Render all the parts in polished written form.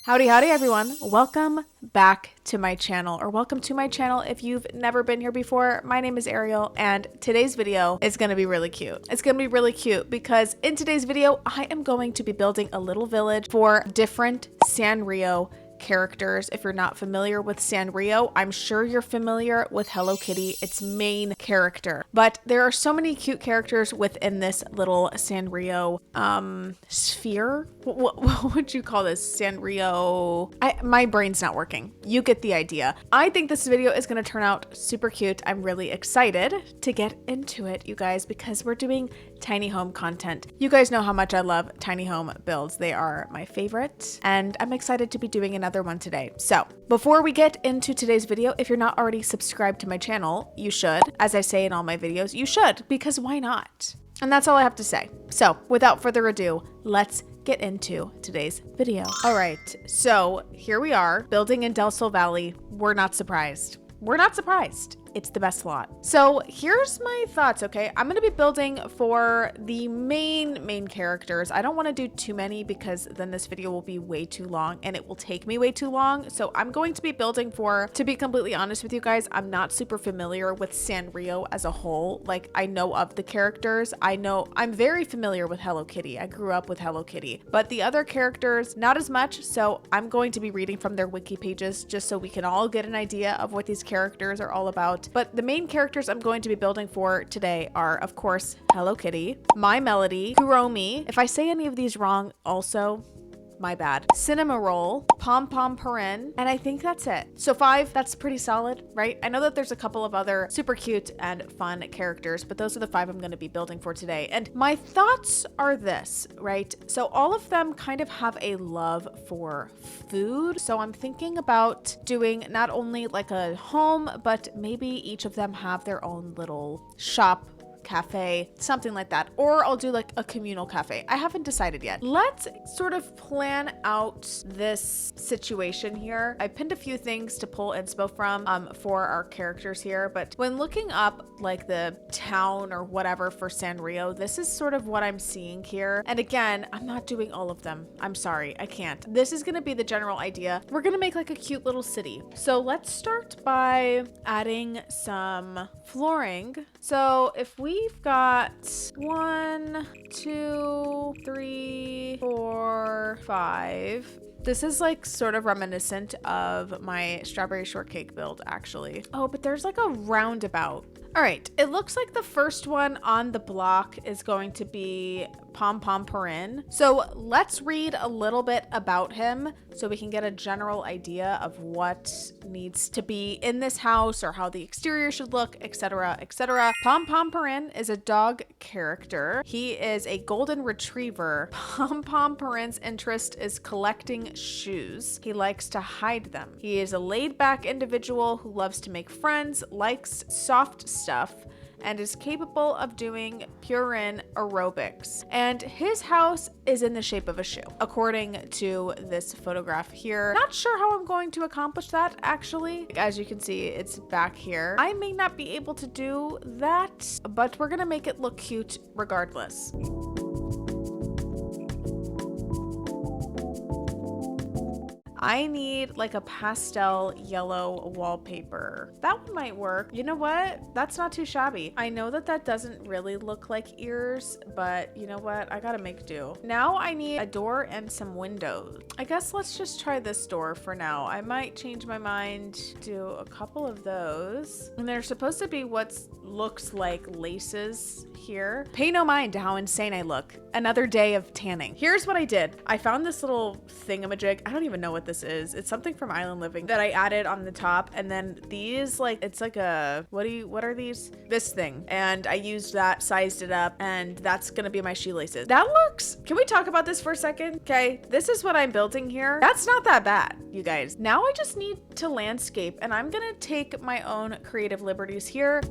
Howdy everyone, welcome back to my channel, or welcome to my channel if you've never been here before. My name is Ariel and today's video is going to be really cute. It's going to be really cute because in today's video I am going to be building a little village for different Sanrio characters. If you're not familiar with Sanrio, I'm sure you're familiar with Hello Kitty, its main character. But there are so many cute characters within this little Sanrio sphere. What would you call this? Sanrio? My brain's not working. You get the idea. I think this video is going to turn out super cute. I'm really excited to get into it, you guys, because we're doing tiny home content. You guys know how much I love tiny home builds. They are my favorite, and I'm excited to be doing another one today. So before we get into today's video, if you're not already subscribed to my channel, you should. As I say in all my videos, you should, because why not? And that's all I have to say. So without further ado, let's get into today's video. All right, so here we are building in Del Sol Valley. We're not surprised. We're not surprised. It's the best lot. So here's my thoughts, okay? I'm gonna be building for the main characters. I don't wanna do too many because then this video will be way too long and it will take me way too long. So I'm going to be building for, to be completely honest with you guys, I'm not super familiar with Sanrio as a whole. Like, I know of the characters. I'm very familiar with Hello Kitty. I grew up with Hello Kitty, but the other characters, not as much. So I'm going to be reading from their wiki pages just so we can all get an idea of what these characters are all about. But the main characters I'm going to be building for today are, of course, Hello Kitty, My Melody, Kuromi. If I say any of these wrong, also, my bad. Cinnamoroll, Pompompurin, and I think that's it. So 5, that's pretty solid, right? I know that there's a couple of other super cute and fun characters, but those are the 5 I'm going to be building for today. And my thoughts are this, right? So all of them kind of have a love for food. So I'm thinking about doing not only like a home, but maybe each of them have their own little shop, cafe, something like that, or I'll do like a communal cafe. I haven't decided yet. Let's sort of plan out this situation here. I pinned a few things to pull inspo from for our characters here, but when looking up like the town or whatever for Sanrio, this is sort of what I'm seeing here. And again, I'm not doing all of them. I'm sorry, I can't. This is gonna be the general idea. We're gonna make like a cute little city. So let's start by adding some flooring. So if we've got 1, 2, 3, 4, 5. This is like sort of reminiscent of my strawberry shortcake build, actually. Oh, but there's like a roundabout. All right, it looks like the first one on the block is going to be Pompompurin. So let's read a little bit about him so we can get a general idea of what needs to be in this house or how the exterior should look, etc., etc. Pompompurin is a dog character. He is a golden retriever. Pompompurin's interest is collecting shoes. He likes to hide them. He is a laid-back individual who loves to make friends, likes soft stuff, and is capable of doing Purin aerobics. And his house is in the shape of a shoe, according to this photograph here. Not sure how I'm going to accomplish that, actually. As you can see, it's back here. I may not be able to do that, but we're gonna make it look cute regardless. I need like a pastel yellow wallpaper. That one might work. You know what? That's not too shabby. I know that that doesn't really look like ears, but you know what? I gotta make do. Now I need a door and some windows. I guess let's just try this door for now. I might change my mind, do a couple of those. And they're supposed to be what looks like laces here. Pay no mind to how insane I look. Another day of tanning. Here's what I did. I found this little thingamajig. I don't even know what this is. It's something from Island Living that I added on the top, and then these, like, it's like a what are these? This thing. And I used that, sized it up, and that's gonna be my shoelaces. That looks, can we talk about this for a second? Okay, this is what I'm building here. That's not that bad, you guys. Now I just need to landscape, and I'm gonna take my own creative liberties here.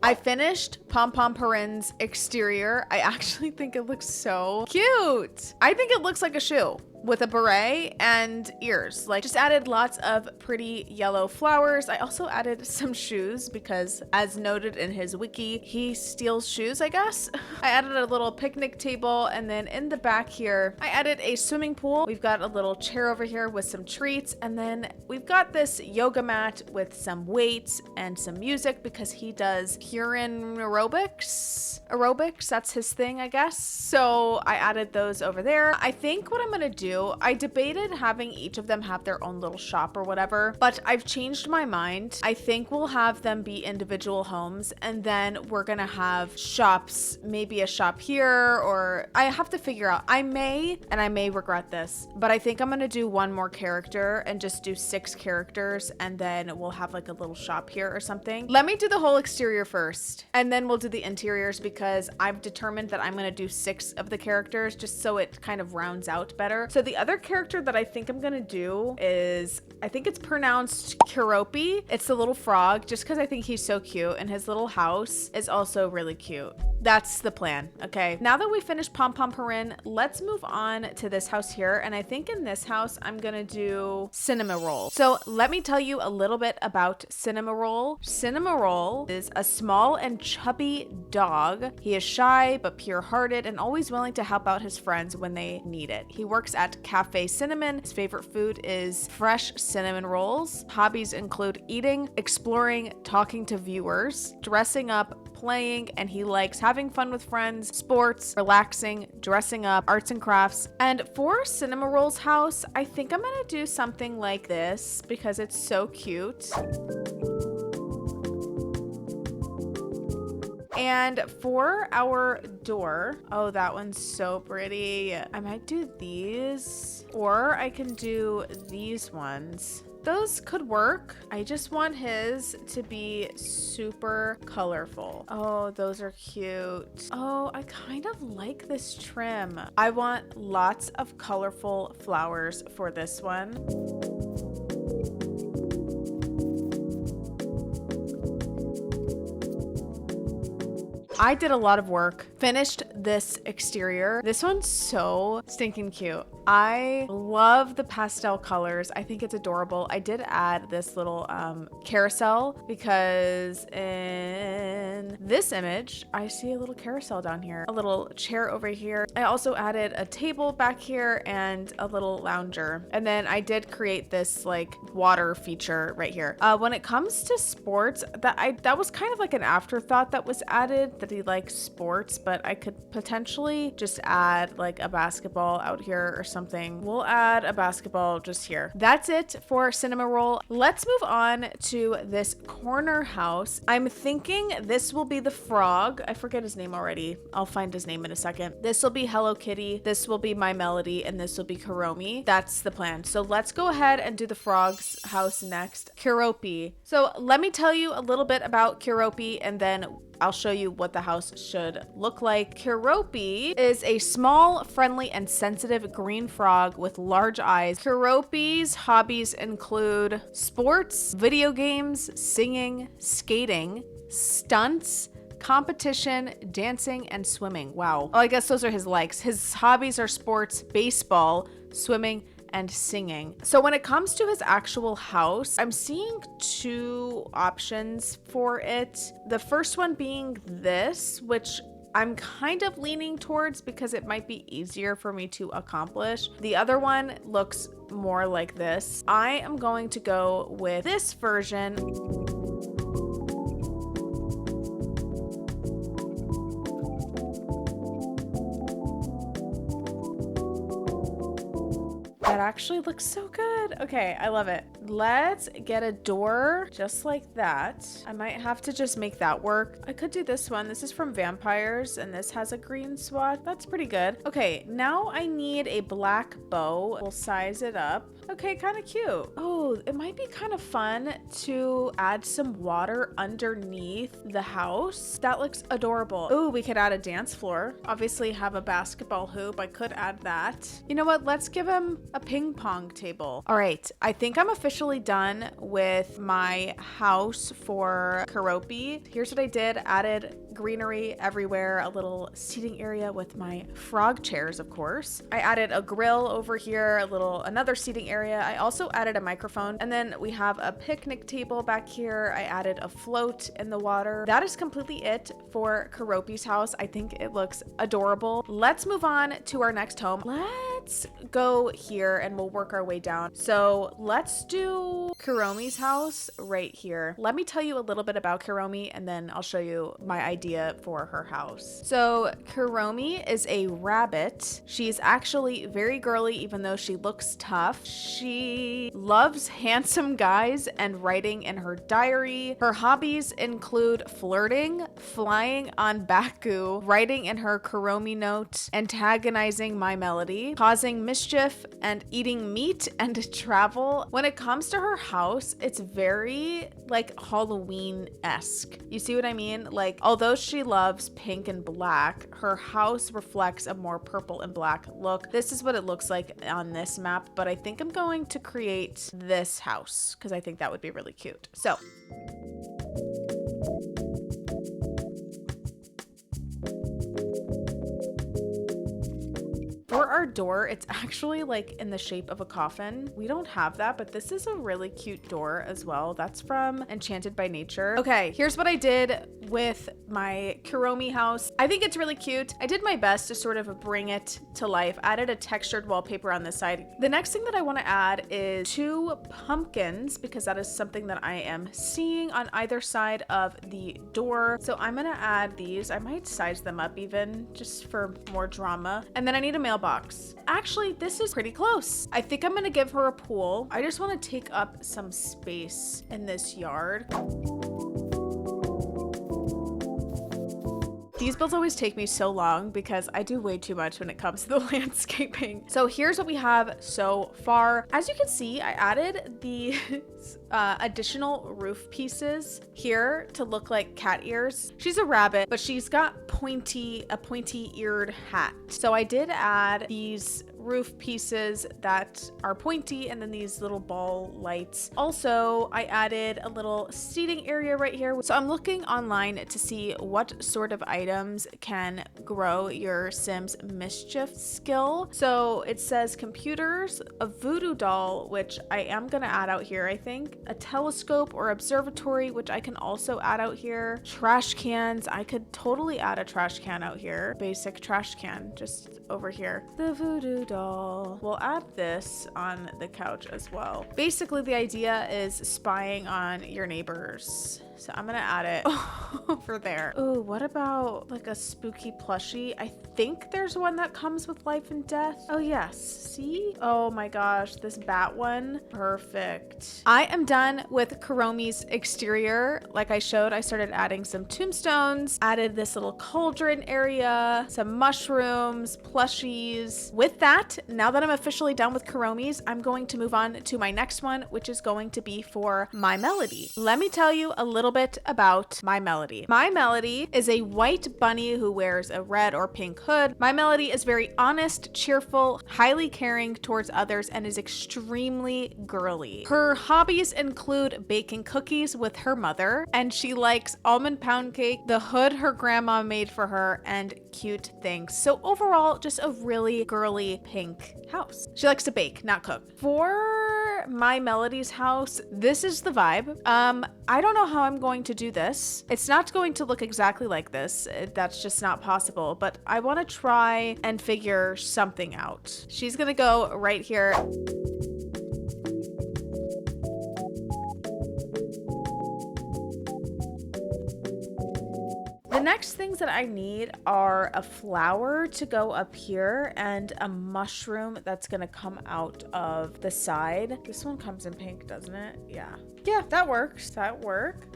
I finished Pompompurin's exterior. I actually think it looks so cute. I think it looks like a shoe with a beret and ears. Like, just added lots of pretty yellow flowers. I also added some shoes because, as noted in his wiki, he steals shoes, I guess. I added a little picnic table, and then in the back here, I added a swimming pool. We've got a little chair over here with some treats, and then we've got this yoga mat with some weights and some music because he does Purin aerobics. That's his thing, I guess. So I added those over there. I think what I'm gonna do, I debated having each of them have their own little shop or whatever, but I've changed my mind. I think we'll have them be individual homes, and then we're gonna have shops, maybe a shop here, or I have to figure out. I may regret this, but I think I'm gonna do one more character and just do 6 characters, and then we'll have like a little shop here or something. Let me do the whole exterior first, and then we'll do the interiors, because I've determined that I'm gonna do 6 of the characters just so it kind of rounds out better. So the other character that I think I'm gonna do is, I think it's pronounced Keroppi. It's the little frog, just because I think he's so cute, and his little house is also really cute. That's the plan. Okay, now that we finished Pompompurin, let's move on to this house here. And I think in this house, I'm gonna do Cinnamoroll. So let me tell you a little bit about Cinnamoroll. Cinnamoroll is a small and chubby dog. He is shy, but pure-hearted and always willing to help out his friends when they need it. He works at Cafe Cinnamon. His favorite food is fresh cinnamon rolls. Hobbies include eating, exploring, talking to viewers, dressing up, playing, and he likes having fun with friends, sports, relaxing, dressing up, arts and crafts. And for Cinnamoroll's house, I think I'm gonna do something like this because it's so cute. And for our door, oh, that one's so pretty. I might do these, or I can do these ones. Those could work. I just want his to be super colorful. Oh, those are cute. Oh, I kind of like this trim. I want lots of colorful flowers for this one. I did a lot of work, finished this exterior. This one's so stinking cute. I love the pastel colors. I think it's adorable. I did add this little carousel because in this image, I see a little carousel down here, a little chair over here. I also added a table back here and a little lounger. And then I did create this like water feature right here. When it comes to sports, that was kind of like an afterthought that was added, that he likes sports, but I could potentially just add like a basketball out here or something. We'll add a basketball just here. That's it for Cinnamoroll. Let's move on to this corner house. I'm thinking this will be the frog. I forget his name already. I'll find his name in a second. This will be Hello Kitty. This will be My Melody, and this will be Kuromi. That's the plan. So let's go ahead and do the frog's house next. Keroppi. So let me tell you a little bit about Keroppi, and then I'll show you what the house should look like. Keroppi is a small, friendly, and sensitive green frog with large eyes. Keroppi's hobbies include sports, video games, singing, skating, stunts, competition, dancing, and swimming. Wow. Oh, I guess those are his likes. His hobbies are sports, baseball, swimming, and singing. So when it comes to his actual house, I'm seeing 2 options for it. The first one being this, which I'm kind of leaning towards because it might be easier for me to accomplish. The other one looks more like this. I am going to go with this version. That actually looks so good. Okay, I love it. Let's get a door just like that. I might have to just make that work. I could do this one. This is from Vampires, and this has a green swatch. That's pretty good. Okay, now I need a black bow. We'll size it up. Okay, kind of cute. Oh, it might be kind of fun to add some water underneath the house. That looks adorable. Oh, we could add a dance floor. Obviously have a basketball hoop. I could add that. You know what? Let's give him a ping pong table. All right, I think I'm officially done with my house for Keroppi. Here's what I did. Added greenery everywhere, a little seating area with my frog chairs, of course. I added a grill over here, another seating area. I also added a microphone, and then we have a picnic table back here. I added a float in the water. That is completely it for Keroppi's house. I think it looks adorable. Let's move on to our next home. Let's go here and we'll work our way down. So let's do Kuromi's house right here. Let me tell you a little bit about Kuromi and then I'll show you my idea for her house. So Kuromi is a rabbit. She's actually very girly, even though she looks tough. She loves handsome guys and writing in her diary. Her hobbies include flirting, flying on Baku, writing in her Kuromi note, antagonizing My Melody, causing mischief, and eating meat and travel. When it comes to her house, it's very like Halloween-esque. You see what I mean? Like, although she loves pink and black, her house reflects a more purple and black look. This is what it looks like on this map, but I think I'm going to create this house because I think that would be really cute. So for our door, it's actually like in the shape of a coffin. We don't have that, but this is a really cute door as well. That's from Enchanted by Nature. Okay, here's what I did with my Kuromi house. I think it's really cute. I did my best to sort of bring it to life. Added a textured wallpaper on this side. The next thing that I want to add is 2 pumpkins because that is something that I am seeing on either side of the door. So I'm gonna add these. I might size them up even just for more drama. And then I need a mailbox. Actually, this is pretty close. I think I'm gonna give her a pool. I just want to take up some space in this yard. These builds always take me so long because I do way too much when it comes to the landscaping. So here's what we have so far. As you can see, I added the additional roof pieces here to look like cat ears. She's a rabbit, but she's got a pointy-eared hat. So I did add these roof pieces that are pointy and then these little ball lights. Also, I added a little seating area right here. So I'm looking online to see what sort of items can grow your Sims mischief skill. So it says computers, a voodoo doll, which I am gonna add out here, I think, a telescope or observatory, which I can also add out here, trash cans. I could totally add a trash can out here, basic trash can just over here. The voodoo doll. We'll add this on the couch as well. Basically, the idea is spying on your neighbors. So I'm gonna add it over there. Ooh, what about like a spooky plushie? I think there's one that comes with life and death. Oh yes, see? Oh my gosh, this bat one. Perfect. I am done with Kuromi's exterior. Like I showed, I started adding some tombstones, added this little cauldron area, some mushrooms, plushies. With that, now that I'm officially done with Kuromi's, I'm going to move on to my next one, which is going to be for My Melody. Let me tell you a little bit about My Melody. My Melody is a white bunny who wears a red or pink hood. My Melody is very honest, cheerful, highly caring towards others, and is extremely girly. Her hobbies include baking cookies with her mother, and she likes almond pound cake, the hood her grandma made for her, and cute things. So overall, just a really girly pink house. She likes to bake, not cook. For My Melody's house, this is the vibe. I don't know how I'm going to do this. It's not going to look exactly like this. That's just not possible, but I want to try and figure something out. She's gonna go right here. The next things that I need are a flower to go up here and a mushroom that's gonna come out of the side. This one comes in pink, doesn't it? Yeah. Yeah, that works. That work.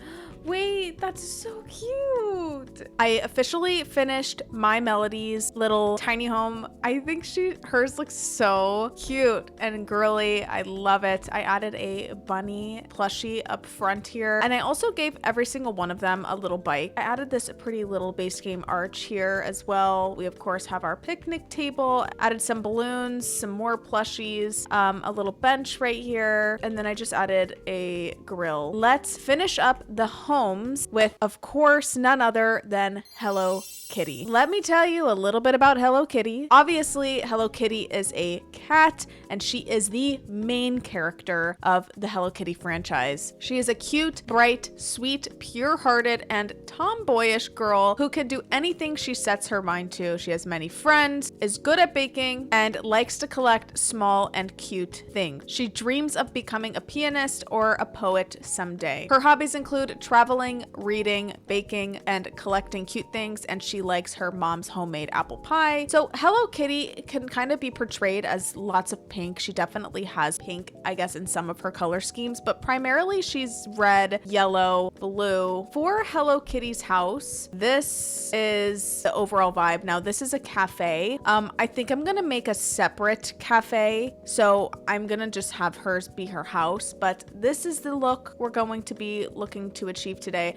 Wait, that's so cute. I officially finished My Melody's little tiny home. I think hers looks so cute and girly. I love it. I added a bunny plushie up front here. And I also gave every single one of them a little bike. I added this pretty pretty little base game arch here as well. We of course have our picnic table, added some balloons, some more plushies, a little bench right here, and then I just added a grill. Let's finish up the homes with, of course, none other than Hello Kitty. Let me tell you a little bit about Hello Kitty. Obviously, Hello Kitty is a cat, and she is the main character of the Hello Kitty franchise. She is a cute, bright, sweet, pure-hearted, and tomboyish girl who can do anything she sets her mind to. She has many friends, is good at baking, and likes to collect small and cute things. She dreams of becoming a pianist or a poet someday. Her hobbies include traveling, reading, baking, and collecting cute things, and she likes her mom's homemade apple pie. So Hello Kitty can kind of be portrayed as lots of pink. She definitely has pink, I guess, in some of her color schemes, but primarily she's red, yellow, blue. For Hello Kitty's house, this is the overall vibe. Now, this is a cafe. I think I'm gonna make a separate cafe, so I'm gonna just have hers be her house, but this is the look we're going to be looking to achieve today.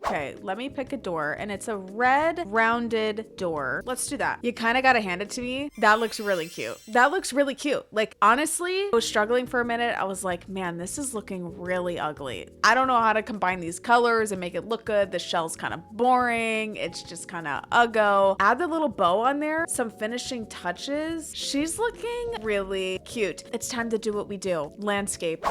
Okay, let me pick a door, and it's a red rounded door. Let's do that. You kind of got to hand it to me. That looks really cute. That looks really cute. Like, honestly, I was struggling for a minute. I was like, man, this is looking really ugly. I don't know how to combine these colors and make it look good. The shell's kind of boring. It's just kind of uggo. Add the little bow on there, some finishing touches. She's looking really cute. It's time to do what we do. Landscape.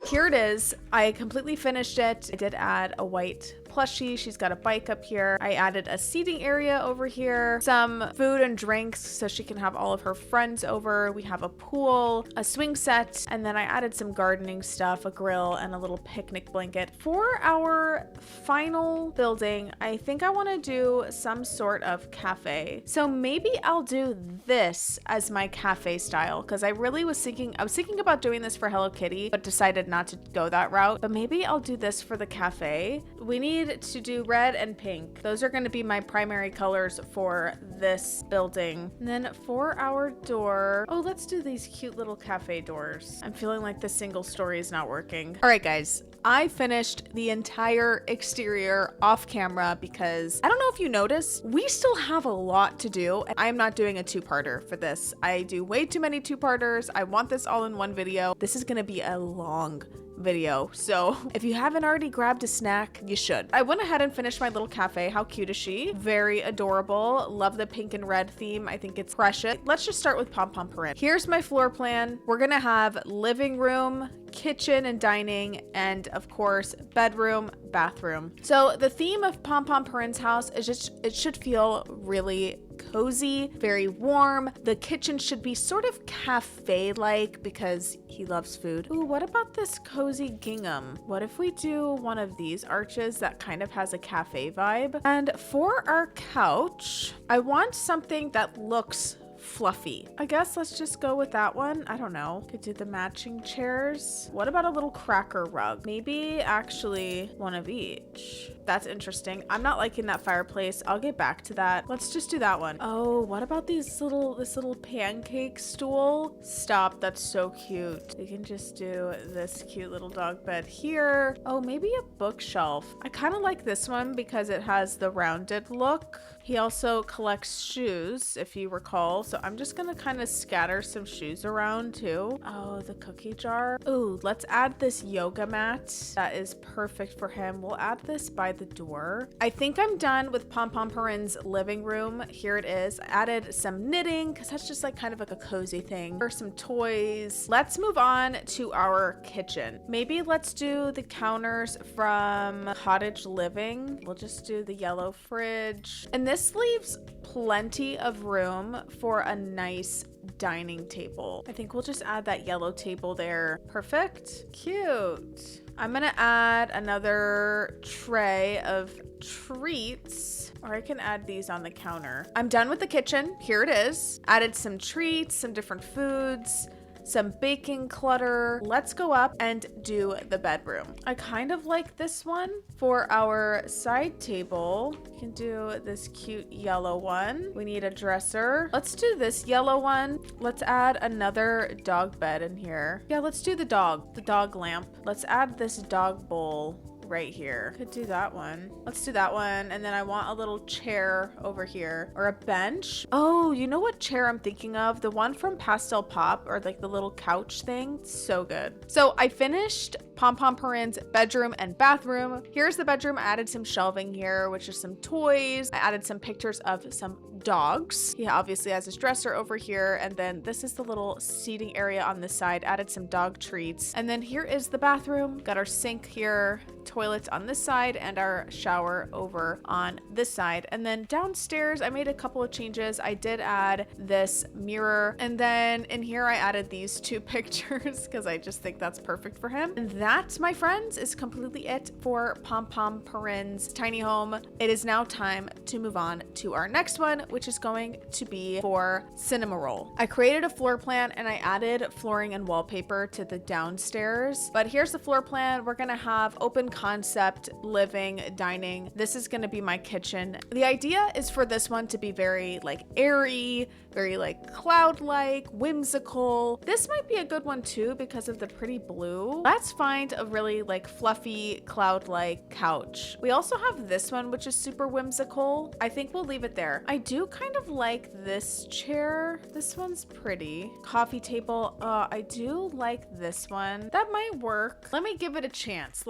Here it is. I completely finished it. I did add a white plushie. She's got a bike up here. I added a seating area over here, some food and drinks so she can have all of her friends over. We have a pool, a swing set, and then I added some gardening stuff, a grill, and a little picnic blanket. For our final building, I think I want to do some sort of cafe. So maybe I'll do this as my cafe style, because I was thinking about doing this for Hello Kitty, but decided not to go that route. But maybe I'll do this for the cafe. We need to do red and pink. Those are going to be my primary colors for this building. And then for our door, oh, let's do these cute little cafe doors. I'm feeling like the single story is not working. All right, guys. I finished the entire exterior off camera because I don't know if you notice, we still have a lot to do. I'm not doing a two-parter for this. I do way too many two-parters. I want this all in one video. This is gonna be a long video, so if you haven't already grabbed a snack, you should. I went ahead and finished my little cafe. How cute is she? Very adorable. Love the pink and red theme. I think it's precious. Let's just start with Pompompurin. Here's my floor plan. We're gonna have living room, kitchen and dining, and of course bedroom, bathroom. So the theme of Pompompurin's house is just, it should feel really cozy, very warm. The kitchen should be sort of cafe-like because he loves food. Ooh, what about this cozy gingham? What if we do one of these arches that kind of has a cafe vibe? And for our couch, I want something that looks fluffy. I guess let's just go with that one. I don't know. Could do the matching chairs. What about a little cracker rug? Maybe actually one of each. That's interesting. I'm not liking that fireplace. I'll get back to that. Let's just do that one. Oh, what about this little pancake stool? Stop. That's so cute. We can just do this cute little dog bed here. Oh, maybe a bookshelf. I kind of like this one because it has the rounded look. He also collects shoes, if you recall. So I'm just gonna kind of scatter some shoes around too. Oh, the cookie jar. Ooh, let's add this yoga mat. That is perfect for him. We'll add this by the door. I think I'm done with Pompompurin's living room. Here it is. I added some knitting because that's just like kind of like a cozy thing. There's some toys. Let's move on to our kitchen. Maybe let's do the counters from Cottage Living. We'll just do the yellow fridge. And this leaves plenty of room for a nice dining table. I think we'll just add that yellow table there. Perfect. Cute. I'm gonna add another tray of treats, or I can add these on the counter. I'm done with the kitchen. Here it is. Added some treats, some different foods, some baking clutter. Let's go up and do the bedroom. I kind of like this one for our side table. We can do this cute yellow one. We need a dresser. Let's do this yellow one. Let's add another dog bed in here. Yeah, let's do the dog lamp. Let's add this dog bowl right here. Could do that one. Let's do that one. And then I want a little chair over here or a bench. Oh, you know what chair I'm thinking of? The one from Pastel Pop, or like the little couch thing. So good. So I finished Pompompurin's bedroom and bathroom. Here's the bedroom. I added some shelving here, which is some toys. I added some pictures of some dogs. He obviously has his dresser over here. And then this is the little seating area on this side. Added some dog treats. And then here is the bathroom. Got our sink here, toilets on this side, and our shower over on this side. And then downstairs, I made a couple of changes. I did add this mirror. And then in here, I added these two pictures because I just think that's perfect for him. And that, my friends, is completely it for Pompompurin's tiny home. It is now time to move on to our next one, which is going to be for Cinnamoroll. I created a floor plan and I added flooring and wallpaper to the downstairs. But here's the floor plan. We're gonna have open concept living, dining. This is gonna be my kitchen. The idea is for this one to be very like airy, very like cloud-like, whimsical. This might be a good one too because of the pretty blue. Let's find a really like fluffy cloud-like couch. We also have this one, which is super whimsical. I think we'll leave it there. I do kind of like this chair. This one's pretty. Coffee table. I do like this one. That might work. Let me give it a chance.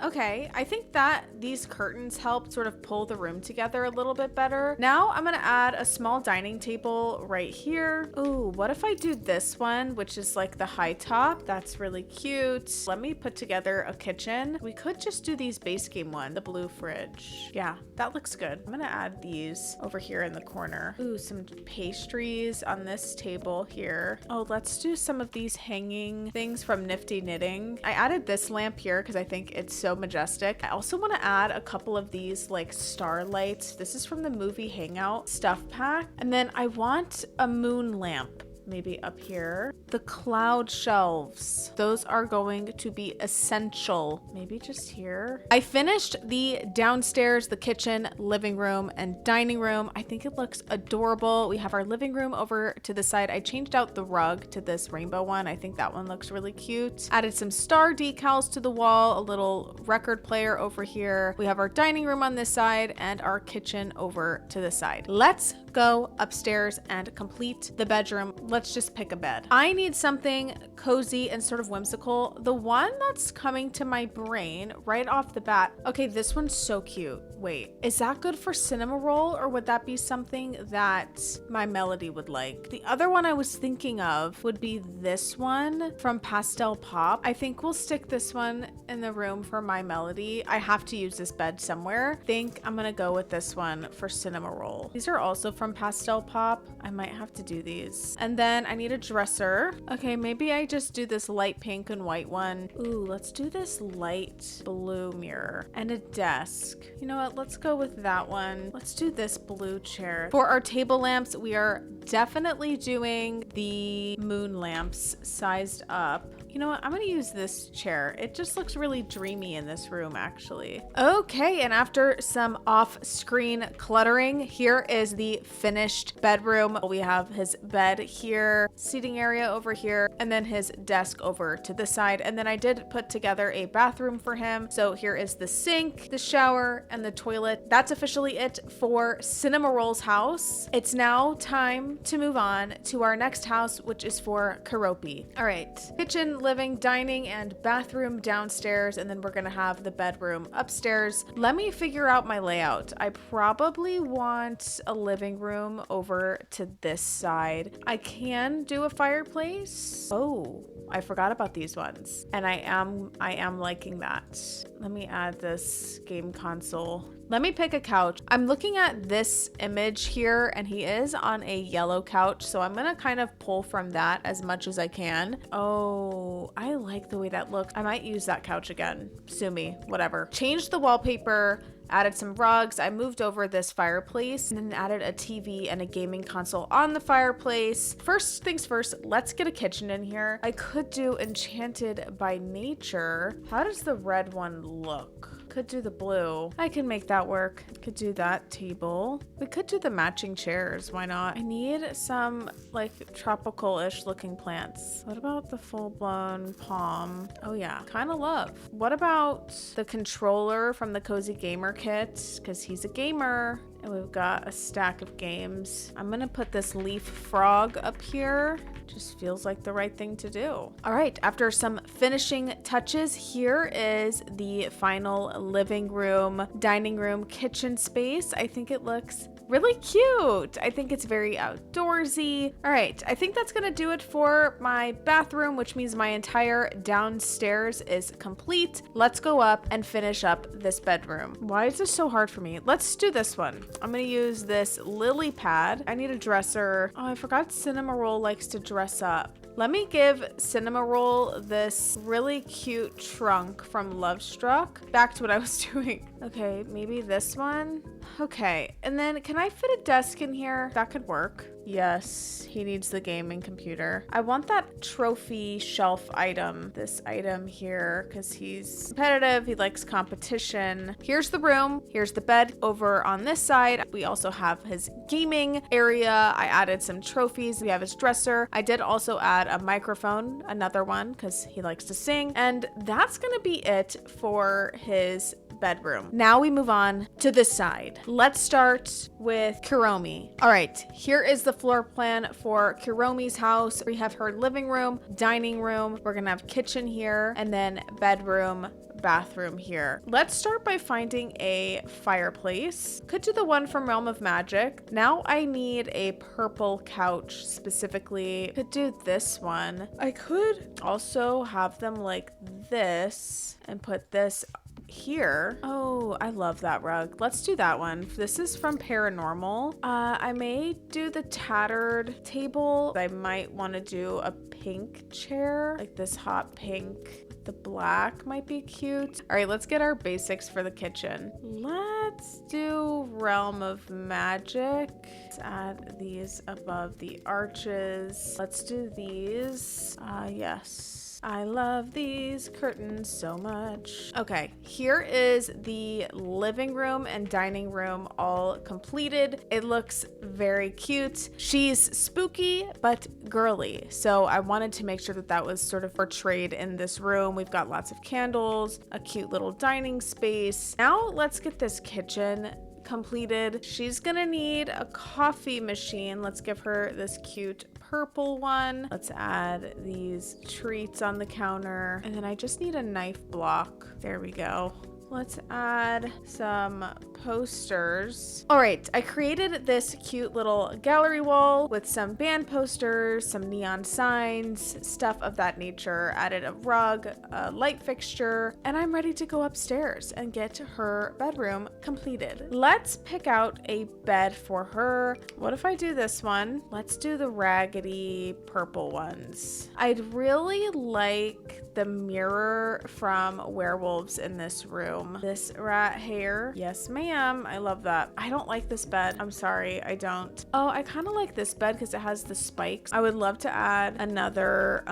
Okay, I think that these curtains help sort of pull the room together a little bit better. Now I'm gonna add a small dining table right here. Ooh, what if I do this one, which is like the high top? That's really cute. Let me put together a kitchen. We could just do these base game one, the blue fridge. Yeah, that looks good. I'm gonna add these over here in the corner. Ooh, some pastries on this table here. Oh, let's do some of these hanging things from Nifty Knitting. I added this lamp here because I think it's so majestic. I also want to add a couple of these like starlights. This is from the movie Hangout stuff pack. And then I want a moon lamp. Maybe up here. The cloud shelves. Those are going to be essential. Maybe just here. I finished the downstairs, the kitchen, living room, and dining room. I think it looks adorable. We have our living room over to the side. I changed out the rug to this rainbow one. I think that one looks really cute. Added some star decals to the wall, a little record player over here. We have our dining room on this side and our kitchen over to the side. Let's go upstairs and complete the bedroom. Let's just pick a bed. I need something cozy and sort of whimsical. The one that's coming to my brain right off the bat. Okay, this one's so cute. Wait, is that good for Cinnamoroll, or would that be something that my Melody would like? The other one I was thinking of would be this one from Pastel Pop. I think we'll stick this one in the room for my Melody. I have to use this bed somewhere. I think I'm gonna go with this one for Cinnamoroll. These are also from Pastel Pop. I might have to do these. And then I need a dresser. Okay, maybe I just do this light pink and white one. Ooh, let's do this light blue mirror and a desk. You know what? Let's go with that one. Let's do this blue chair. For our table lamps, we are definitely doing the moon lamps sized up. You know what? I'm gonna use this chair. It just looks really dreamy in this room, actually. Okay, and after some off-screen cluttering, here is the finished bedroom. We have his bed here, seating area over here, and then his desk over to the side. And then I did put together a bathroom for him. So here is the sink, the shower, and the toilet. That's officially it for Cinnamoroll's house. It's now time to move on to our next house, which is for Keroppi. All right, kitchen, living, dining, and bathroom downstairs, and then we're gonna have the bedroom upstairs. Let me figure out my layout. I probably want a living room over to this side. I can do a fireplace. Oh, I forgot about these ones, and I am liking that. Let me add this game console. Let me pick a couch. I'm looking at this image here, and he is on a yellow couch, so I'm gonna kind of pull from that as much as I can. Oh, I like like the way that looks. I might use that couch again. Sue me, whatever. Changed the wallpaper, added some rugs. I moved over this fireplace and then added a TV and a gaming console on the fireplace. First things first, let's get a kitchen in here. I could do Enchanted by Nature. How does the red one look? Could do the blue. I can make that work. Could do that table. We could do the matching chairs. Why not? I need some like tropical-ish looking plants. What about the full-blown palm? Oh yeah, kind of love. What about the controller from the Cozy Gamer kit? Because he's a gamer. And we've got a stack of games. I'm gonna put this leaf frog up here. Just feels like the right thing to do. All right, after some finishing touches, here is the final living room, dining room, kitchen space. I think it looks really cute. I think it's very outdoorsy. All right, I think that's gonna do it for my bathroom, which means my entire downstairs is complete. Let's go up and finish up this bedroom. Why is this so hard for me? Let's do this one. I'm gonna use this lily pad. I need a dresser. Oh, I forgot Cinnamoroll likes to dress up. Let me give Cinnamoroll this really cute trunk from Lovestruck. Back to what I was doing. Okay, maybe this one. Okay, and then can I fit a desk in here? That could work. Yes, he needs the gaming computer. I want that trophy shelf item, this item here, because he's competitive, he likes competition. Here's the room, here's the bed. Over on this side, we also have his gaming area. I added some trophies. We have his dresser. I did also add a microphone, another one, because he likes to sing. And that's gonna be it for his bedroom. Now we move on to this side. Let's start with Kuromi. All right, here is the floor plan for Kuromi's house. We have her living room, dining room. We're gonna have kitchen here and then bedroom, bathroom here. Let's start by finding a fireplace. Could do the one from Realm of Magic. Now I need a purple couch specifically. Could do this one. I could also have them like this and put this here. Oh, I love that rug. Let's do that one. This is from Paranormal. I may do the tattered table. I might want to do a pink chair, like this hot pink. The black might be cute. All right, let's get our basics for the kitchen. Let's do Realm of Magic. Let's add these above the arches. Let's do these. Yes. I love these curtains so much. Okay, here is the living room and dining room all completed. It looks very cute. She's spooky, but girly. So I wanted to make sure that that was sort of portrayed in this room. We've got lots of candles, a cute little dining space. Now let's get this kitchen completed. She's gonna need a coffee machine. Let's give her this cute purple one. Let's add these treats on the counter. And then I just need a knife block. There we go. Let's add some posters. All right, I created this cute little gallery wall with some band posters, some neon signs, stuff of that nature. Added a rug, a light fixture, and I'm ready to go upstairs and get her bedroom completed. Let's pick out a bed for her. What if I do this one? Let's do the raggedy purple ones. I'd really like the mirror from Werewolves in this room. This rat hair. Yes, ma'am. I love that. I don't like this bed. I'm sorry, I don't. Oh, I kind of like this bed because it has the spikes. I would love to add another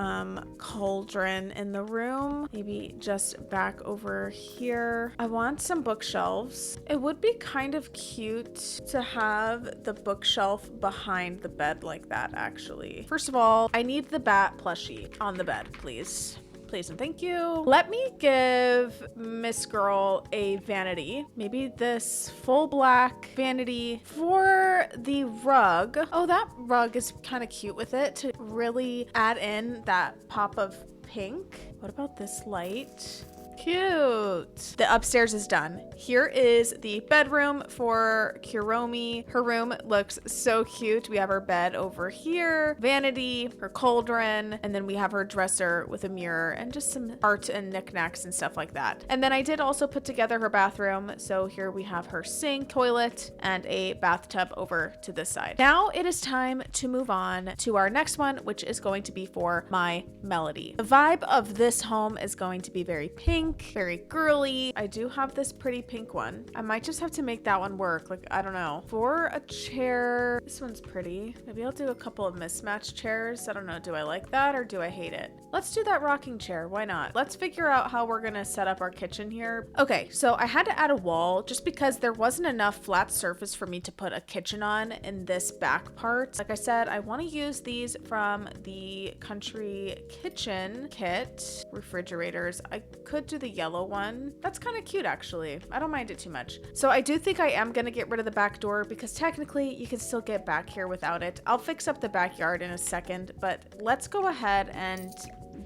cauldron in the room. Maybe just back over here. I want some bookshelves. It would be kind of cute to have the bookshelf behind the bed like that, actually. First of all, I need the bat plushie on the bed, please. Please and thank you. Let me give Miss Girl a vanity. Maybe this full black vanity for the rug. Oh, that rug is kind of cute with it to really add in that pop of pink. What about this light? Cute. The upstairs is done. Here is the bedroom for Kuromi. Her room looks so cute. We have her bed over here, vanity, her cauldron, and then we have her dresser with a mirror and just some art and knickknacks and stuff like that. And then I did also put together her bathroom. So here we have her sink, toilet, and a bathtub over to this side. Now it is time to move on to our next one, which is going to be for my Melody. The vibe of this home is going to be very pink, very girly. I do have this pretty pink one. I might just have to make that one work. Like, I don't know. For a chair, this one's pretty. Maybe I'll do a couple of mismatched chairs. I don't know. Do I like that or do I hate it? Let's do that rocking chair. Why not? Let's figure out how we're gonna set up our kitchen here. Okay, so I had to add a wall just because there wasn't enough flat surface for me to put a kitchen on in this back part. Like I said, I want to use these from the Country Kitchen kit. Refrigerators. I could do the yellow one. That's kind of cute actually. I don't mind it too much. So I do think I am gonna get rid of the back door because technically you can still get back here without it. I'll fix up the backyard in a second, but let's go ahead and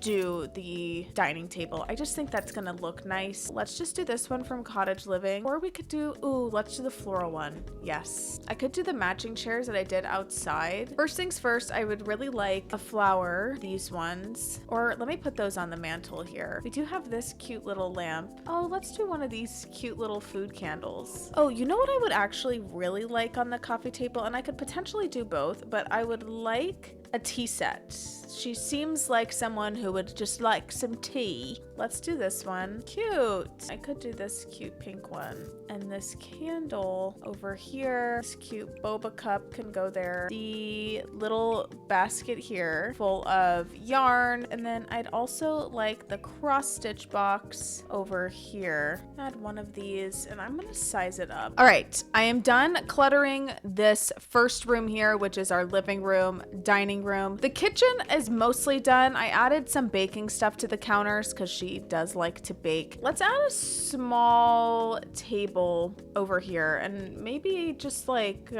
do the dining table. I just think that's gonna look nice. Let's just do this one from Cottage Living, or we could do, ooh, let's do the floral one. Yes. I could do the matching chairs that I did outside. First things first, I would really like a flower, these ones, or let me put those on the mantle here. We do have this cute little lamp. Oh, let's do one of these cute little food candles. Oh, you know what I would actually really like on the coffee table, and I could potentially do both, but I would like a tea set. She seems like someone who would just like some tea. Let's do this one. Cute. I could do this cute pink one. And this candle over here, this cute boba cup can go there. The little basket here full of yarn. And then I'd also like the cross stitch box over here. Add one of these and I'm gonna size it up. All right, I am done cluttering this first room here, which is our living room, dining room. The kitchen is mostly done. I added some baking stuff to the counters because she does like to bake. Let's add a small table over here and maybe just like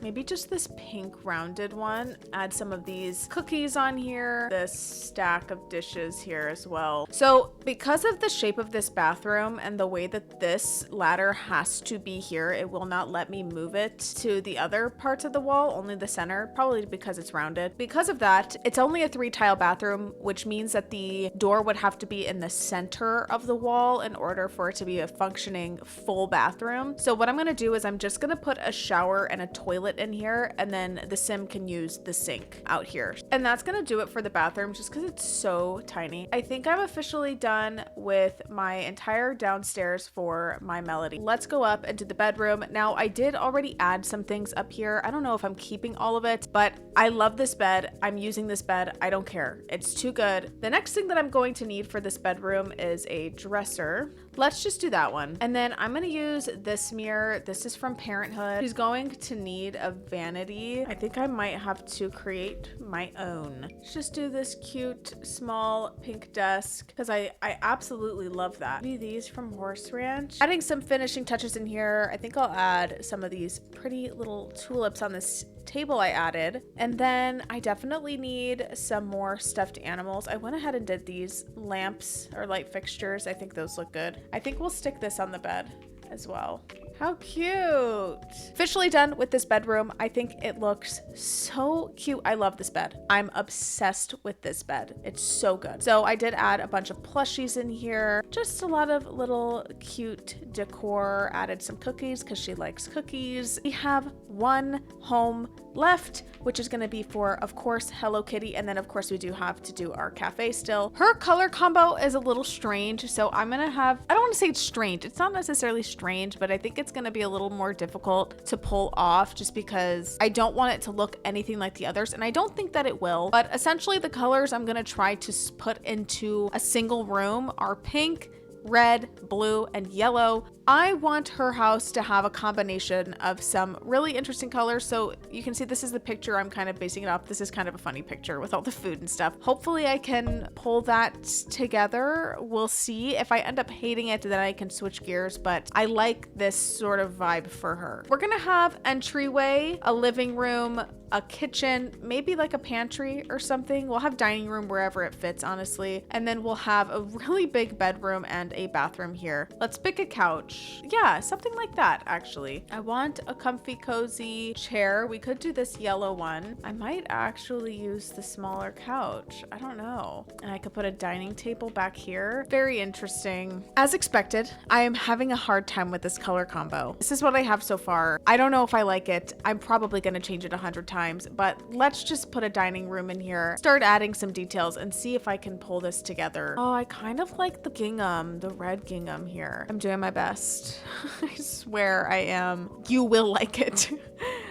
maybe just this pink rounded one. Add some of these cookies on here, this stack of dishes here as well. So because of the shape of this bathroom and the way that this ladder has to be here, it will not let me move it to the other parts of the wall, only the center, probably because it's rounded. Because of that, it's only a 3-tile bathroom, which means that the door would have to be in the center of the wall in order for it to be a functioning full bathroom. So what I'm gonna do is I'm just gonna put a shower and a toilet in here, and then the sim can use the sink out here. And that's gonna do it for the bathroom just because it's so tiny. I think I'm officially done with my entire downstairs for my Melody. Let's go up into the bedroom. Now, I did already add some things up here. I don't know if I'm keeping all of it, but I love this bed. I'm using this bed. I don't care. It's too good. The next thing that I'm going to need for this bedroom is a dresser. Let's just do that one. And then I'm going to use this mirror. This is from Parenthood. She's going to need a vanity. I think I might have to create my own. Let's just do this cute small pink desk because I absolutely love that. Maybe these from Horse Ranch. Adding some finishing touches in here. I think I'll add some of these pretty little tulips on this table I added. And then I definitely need some more stuffed animals. I went ahead and did these lamps or light fixtures. I think those look good. I think we'll stick this on the bed as well. How cute. Officially done with this bedroom. I think it looks so cute. I love this bed. I'm obsessed with this bed. It's so good. So I did add a bunch of plushies in here. Just a lot of little cute decor. Added some cookies because she likes cookies. We have one home left, which is going to be for, of course, Hello Kitty. And then, of course, we do have to do our cafe still. Her color combo is a little strange. So I'm going to have, I don't want to say it's strange. It's not necessarily strange, but I think it's going to be a little more difficult to pull off just because I don't want it to look anything like the others. And I don't think that it will. But essentially, the colors I'm going to try to put into a single room are pink, red, blue, and yellow. I want her house to have a combination of some really interesting colors. So you can see this is the picture I'm kind of basing it off. This is kind of a funny picture with all the food and stuff. Hopefully I can pull that together. We'll see. If I end up hating it, then I can switch gears, but I like this sort of vibe for her. We're gonna have entryway, a living room, a kitchen, maybe like a pantry or something. We'll have dining room wherever it fits, honestly. And then we'll have a really big bedroom and a bathroom here. Let's pick a couch. Yeah, something like that, actually. I want a comfy, cozy chair. We could do this yellow one. I might actually use the smaller couch. I don't know. And I could put a dining table back here. Very interesting. As expected, I am having a hard time with this color combo. This is what I have so far. I don't know if I like it. I'm probably gonna change it 100 times. But let's just put a dining room in here, start adding some details and see if I can pull this together. Oh, I kind of like the gingham, the red gingham here. I'm doing my best. I swear I am. You will like it.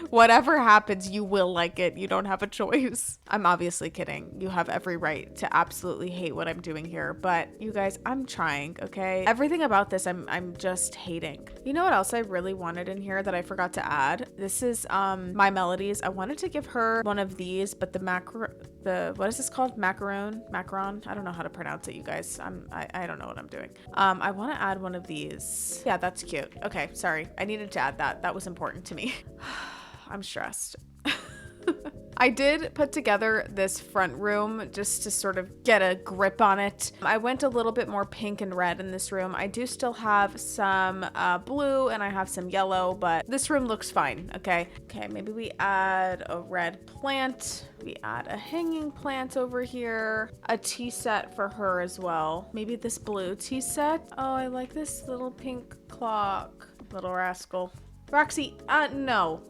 Whatever happens, you will like it. You don't have a choice. I'm obviously kidding. You have every right to absolutely hate what I'm doing here, but you guys, I'm trying, okay? Everything about this, I'm just hating. You know what else I really wanted in here that I forgot to add? This is My Melodies. I wanted to give her one of these, but what is this called? Macaron? I don't know how to pronounce it, you guys. I don't know what I'm doing. I want to add one of these. Yeah, that's cute. Okay, sorry. I needed to add that. That was important to me. I'm stressed. I did put together this front room just to sort of get a grip on it. I went a little bit more pink and red in this room. I do still have some blue and I have some yellow, but this room looks fine, okay? Okay, maybe we add a red plant. We add a hanging plant over here. A tea set for her as well. Maybe this blue tea set. Oh, I like this little pink clock. Little rascal. Roxy, no.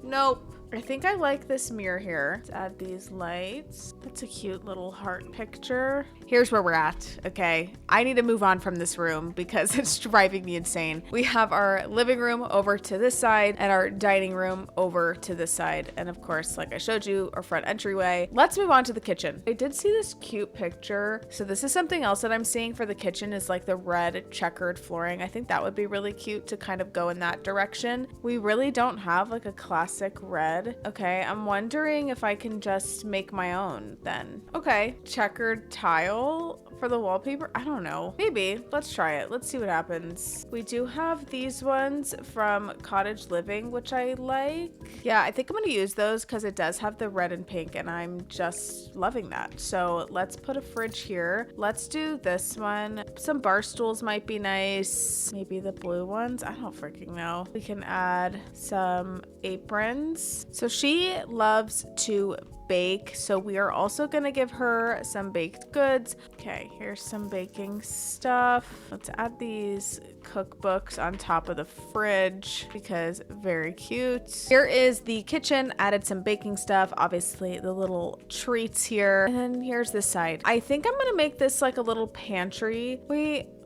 Nope. I think I like this mirror here. Let's add these lights. That's a cute little heart picture. Here's where we're at, okay? I need to move on from this room because it's driving me insane. We have our living room over to this side and our dining room over to this side. And of course, like I showed you, our front entryway. Let's move on to the kitchen. I did see this cute picture. So this is something else that I'm seeing for the kitchen is like the red checkered flooring. I think that would be really cute to kind of go in that direction. We really don't have like a classic red. Okay, I'm wondering if I can just make my own then. Okay, checkered tile for the wallpaper. I don't know. Maybe. Let's try it. Let's see what happens. We do have these ones from Cottage Living, which I like. Yeah, I think I'm going to use those because it does have the red and pink and I'm just loving that. So let's put a fridge here. Let's do this one. Some bar stools might be nice. Maybe the blue ones. I don't freaking know. We can add some aprons. So she loves to bake, so we are also gonna give her some baked goods. Okay, here's some baking stuff. Let's add these cookbooks on top of the fridge because very cute. Here is the kitchen. Added some baking stuff, obviously the little treats here, and then here's this side. I think I'm gonna make this like a little pantry.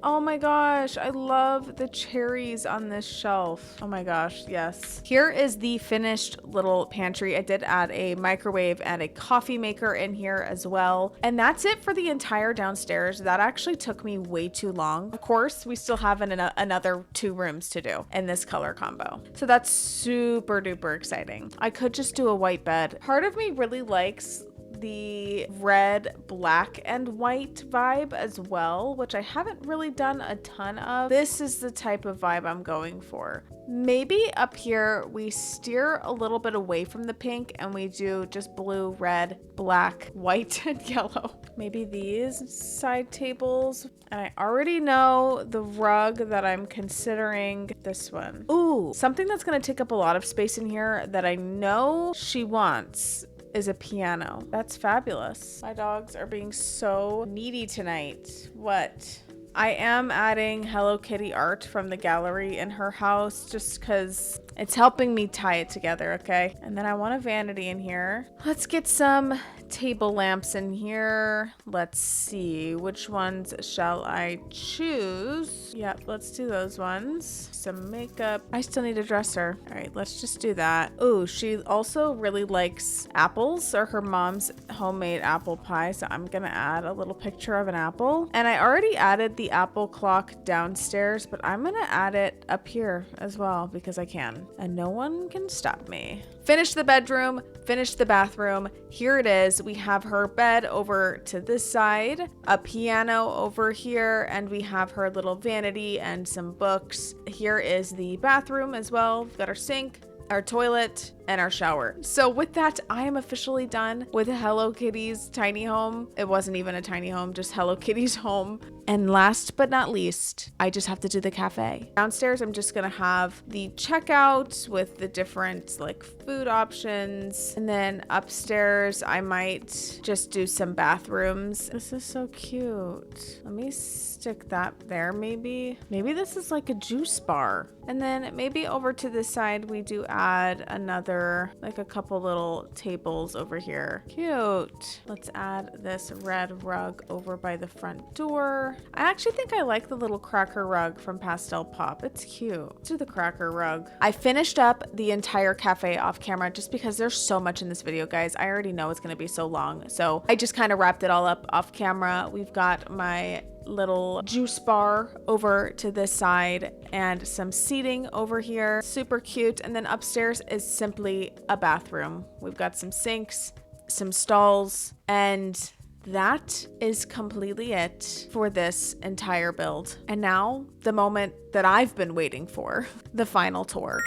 Oh my gosh, I love the cherries on this shelf. Oh my gosh, yes. Here is the finished little pantry. I did add a microwave and a coffee maker in here as well. And that's it for the entire downstairs. That actually took me way too long. Of course, we still have another 2 rooms to do in this color combo. So that's super duper exciting. I could just do a white bed. Part of me really likes the red, black, and white vibe as well, which I haven't really done a ton of. This is the type of vibe I'm going for. Maybe up here we steer a little bit away from the pink and we do just blue, red, black, white, and yellow. Maybe these side tables. And I already know the rug that I'm considering. This one. Ooh, something that's gonna take up a lot of space in here that I know she wants is a piano. That's fabulous. My dogs are being so needy tonight. What? I am adding Hello Kitty art from the gallery in her house just because It's helping me tie it together, okay? And then I want a vanity in here. Let's get some table lamps in here. Let's see, which ones shall I choose? Yep, let's do those ones. Some makeup. I still need a dresser. All right, let's just do that. Oh, she also really likes apples, or her mom's homemade apple pie, so I'm gonna add a little picture of an apple. And I already added the apple clock downstairs, but I'm gonna add it up here as well because I can, and no one can stop me. Finish the bedroom, finish the bathroom. Here it is. We have her bed over to this side, a piano over here, and we have her little vanity and some books. Here is the bathroom as well. We've got our sink, our toilet, and our shower. So with that, I am officially done with Hello Kitty's tiny home. It wasn't even a tiny home, just Hello Kitty's home. And last but not least, I just have to do the cafe. Downstairs, I'm just gonna have the checkout with the different like food options. And then upstairs, I might just do some bathrooms. This is so cute. Let me stick that there maybe. Maybe this is like a juice bar. And then maybe over to this side, we do add another, like a couple little tables over here. Cute. Let's add this red rug over by the front door. I actually think I like the little cracker rug from Pastel Pop. It's cute. Let's do the cracker rug. I finished up the entire cafe off camera just because there's so much in this video, guys. I already know it's going to be so long. So I just kind of wrapped it all up off camera. We've got my little juice bar over to this side and some seating over here. Super cute. And then upstairs is simply a bathroom. We've got some sinks, some stalls, and that is completely it for this entire build. And now the moment that I've been waiting for, the final tour.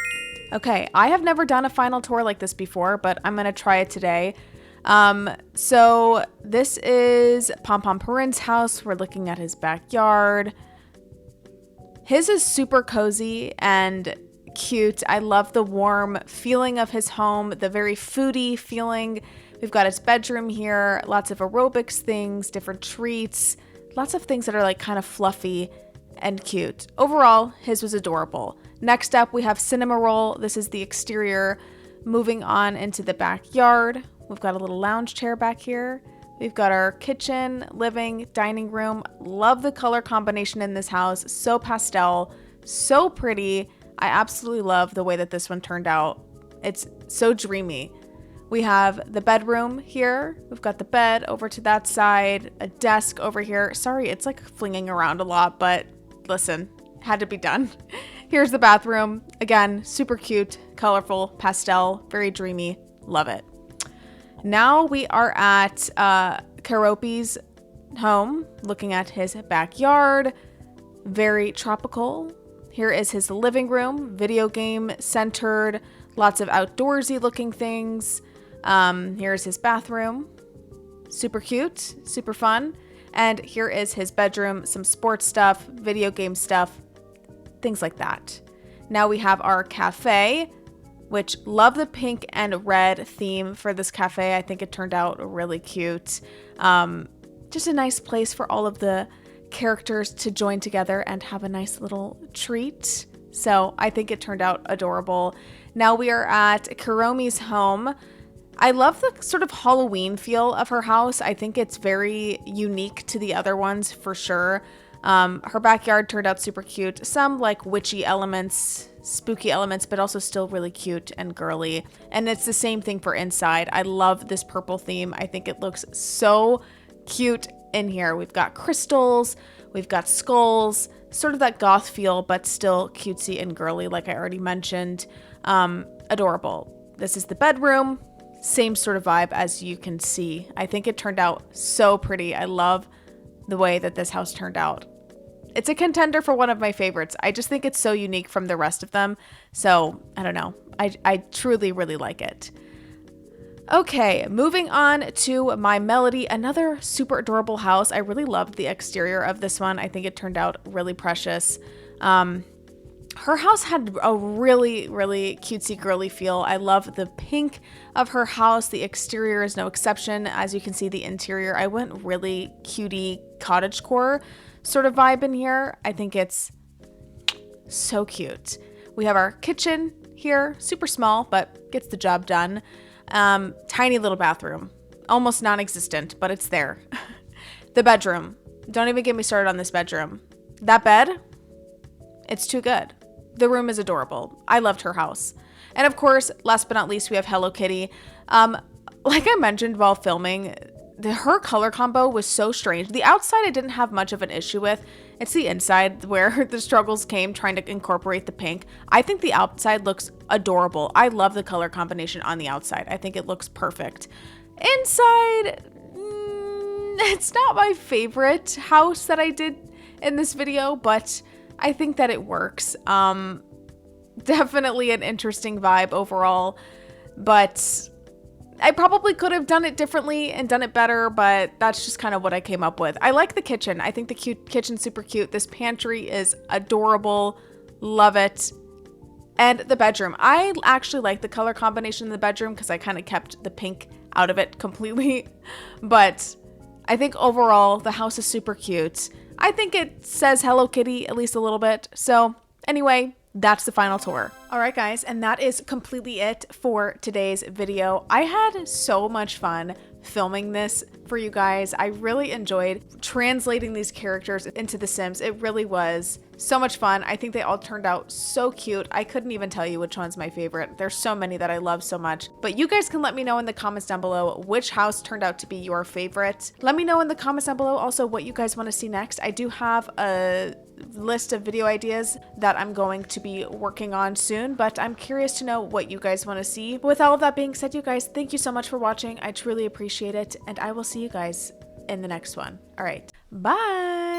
Okay, I have never done a final tour like this before, but I'm gonna try it today. So this is Pompompurin's house. We're looking at his backyard. His is super cozy and cute. I love the warm feeling of his home, the very foodie feeling. We've got his bedroom here, lots of aerobics things, different treats, lots of things that are like kind of fluffy and cute. Overall, his was adorable. Next up, we have Cinnamoroll. This is the exterior. Moving on into the backyard. We've got a little lounge chair back here. We've got our kitchen, living, dining room. Love the color combination in this house. So pastel, so pretty. I absolutely love the way that this one turned out. It's so dreamy. We have the bedroom here. We've got the bed over to that side, a desk over here. Sorry, it's like flinging around a lot, but listen, had to be done. Here's the bathroom. Again, super cute, colorful, pastel, very dreamy. Love it. Now we are at Keroppi's home, looking at his backyard. Very tropical. Here is his living room, video game centered, lots of outdoorsy looking things. Here's his bathroom. Super cute, super fun. And here is his bedroom, some sports stuff, video game stuff, things like that. Now we have our cafe, which love the pink and red theme for this cafe. I think it turned out really cute. Just a nice place for all of the characters to join together and have a nice little treat. So I think it turned out adorable. Now we are at Kuromi's home. I love the sort of Halloween feel of her house. I think it's very unique to the other ones for sure. Her backyard turned out super cute. Some like witchy elements, spooky elements, but also still really cute and girly. And it's the same thing for inside. I love this purple theme. I think it looks so cute in here. We've got crystals, we've got skulls, sort of that goth feel, but still cutesy and girly, like I already mentioned. Adorable. This is the bedroom. Same sort of vibe as you can see. I think it turned out so pretty. I love the way that this house turned out. It's a contender for one of my favorites. I just think it's so unique from the rest of them. So I don't know. I truly really like it. Okay, moving on to my Melody, another super adorable house. I really loved the exterior of this one. I think it turned out really precious. Her house had a really, really cutesy girly feel. I love the pink of her house. The exterior is no exception. As you can see, the interior, I went really cutie cottagecore sort of vibe in here. I think it's so cute. We have our kitchen here, super small, but gets the job done. Tiny little bathroom, almost non-existent, but it's there. The bedroom. Don't even get me started on this bedroom. That bed, it's too good. The room is adorable. I loved her house. And of course, last but not least, we have Hello Kitty. Like I mentioned while filming, her color combo was so strange. The outside I didn't have much of an issue with. It's the inside where the struggles came trying to incorporate the pink. I think the outside looks adorable. I love the color combination on the outside. I think it looks perfect. Inside, it's not my favorite house that I did in this video, but I think that it works. Definitely an interesting vibe overall, but I probably could have done it differently and done it better, but that's just kind of what I came up with. I like the kitchen. I think the kitchen's super cute. This pantry is adorable. Love it. And the bedroom. I actually like the color combination in the bedroom because I kind of kept the pink out of it completely. But I think overall, the house is super cute. I think it says Hello Kitty at least a little bit. So anyway, that's the final tour. All right, guys, and that is completely it for today's video. I had so much fun filming this for you guys. I really enjoyed translating these characters into The Sims. It really was so much fun. I think they all turned out so cute. I couldn't even tell you which one's my favorite. There's so many that I love so much. But you guys can let me know in the comments down below which house turned out to be your favorite. Let me know in the comments down below also what you guys want to see next. I do have a list of video ideas that I'm going to be working on soon, but I'm curious to know what you guys want to see. With all of that being said, you guys, thank you so much for watching. I truly appreciate it, and I will see you guys in the next one. All right, bye.